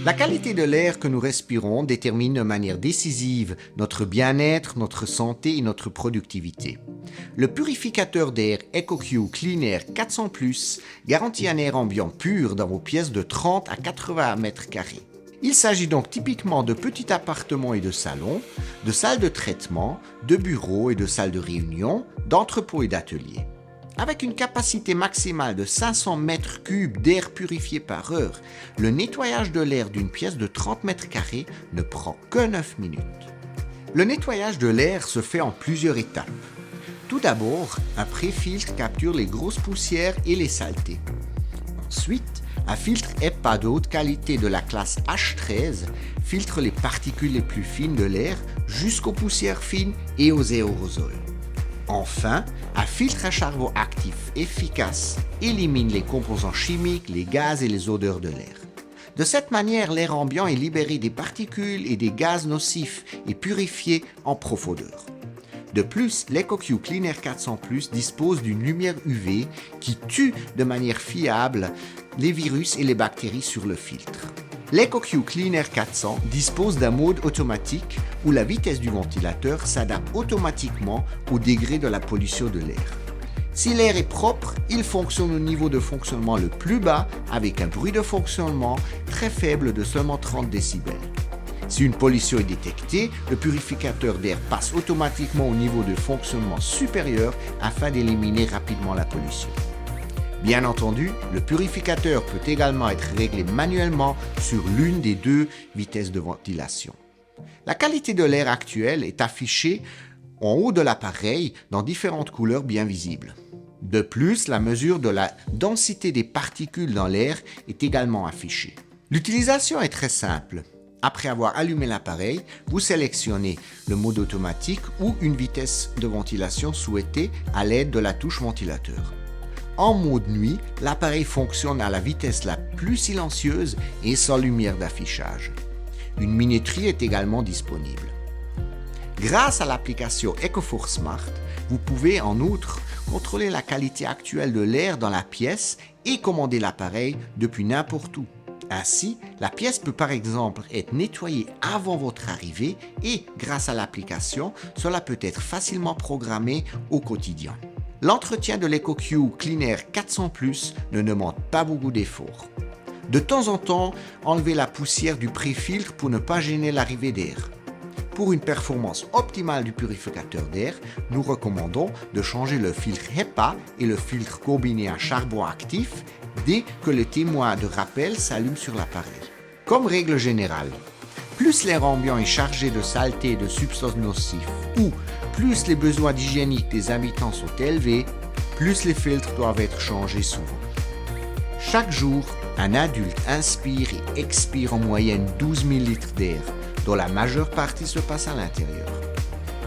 La qualité de l'air que nous respirons détermine de manière décisive notre bien-être, notre santé et notre productivité. Le purificateur d'air EcoQ Clean Air 400+ garantit un air ambiant pur dans vos pièces de 30 à 80 mètres carrés. Il s'agit donc typiquement de petits appartements et de salons, de salles de traitement, de bureaux et de salles de réunion, d'entrepôts et d'ateliers. Avec une capacité maximale de 500 mètres cubes d'air purifié par heure, le nettoyage de l'air d'une pièce de 30 mètres carrés ne prend que 9 minutes. Le nettoyage de l'air se fait en plusieurs étapes. Tout d'abord, un pré-filtre capture les grosses poussières et les saletés. Ensuite, un filtre HEPA de haute qualité de la classe H13 filtre les particules les plus fines de l'air jusqu'aux poussières fines et aux aérosols. Enfin, un filtre à charbon actif efficace élimine les composants chimiques, les gaz et les odeurs de l'air. De cette manière, l'air ambiant est libéré des particules et des gaz nocifs et purifié en profondeur. De plus, l'EcoQ Clean Air 400+ dispose d'une lumière UV qui tue de manière fiable les virus et les bactéries sur le filtre. L'EcoQ Clean Air 400 dispose d'un mode automatique où la vitesse du ventilateur s'adapte automatiquement au degré de la pollution de l'air. Si l'air est propre, il fonctionne au niveau de fonctionnement le plus bas avec un bruit de fonctionnement très faible de seulement 30 décibels. Si une pollution est détectée, le purificateur d'air passe automatiquement au niveau de fonctionnement supérieur afin d'éliminer rapidement la pollution. Bien entendu, le purificateur peut également être réglé manuellement sur l'une des deux vitesses de ventilation. La qualité de l'air actuelle est affichée en haut de l'appareil dans différentes couleurs bien visibles. De plus, la mesure de la densité des particules dans l'air est également affichée. L'utilisation est très simple. Après avoir allumé l'appareil, vous sélectionnez le mode automatique ou une vitesse de ventilation souhaitée à l'aide de la touche ventilateur. En mode nuit, l'appareil fonctionne à la vitesse la plus silencieuse et sans lumière d'affichage. Une minuterie est également disponible. Grâce à l'application EcoForce Smart, vous pouvez en outre contrôler la qualité actuelle de l'air dans la pièce et commander l'appareil depuis n'importe où. Ainsi, la pièce peut par exemple être nettoyée avant votre arrivée et, grâce à l'application, cela peut être facilement programmé au quotidien. L'entretien de l'EcoQ Clean Air 400+ ne demande pas beaucoup d'efforts. De temps en temps, enlevez la poussière du pré-filtre pour ne pas gêner l'arrivée d'air. Pour une performance optimale du purificateur d'air, nous recommandons de changer le filtre HEPA et le filtre combiné à charbon actif dès que le témoin de rappel s'allume sur l'appareil. Comme règle générale, plus l'air ambiant est chargé de saleté et de substances nocives ou plus les besoins hygiéniques des habitants sont élevés, plus les filtres doivent être changés souvent. Chaque jour, un adulte inspire et expire en moyenne 12 000 litres d'air, dont la majeure partie se passe à l'intérieur.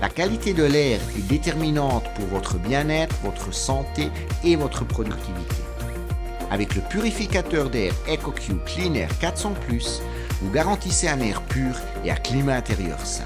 La qualité de l'air est déterminante pour votre bien-être, votre santé et votre productivité. Avec le purificateur d'air EcoQ Clean Air 400+, vous garantissez un air pur et un climat intérieur sain.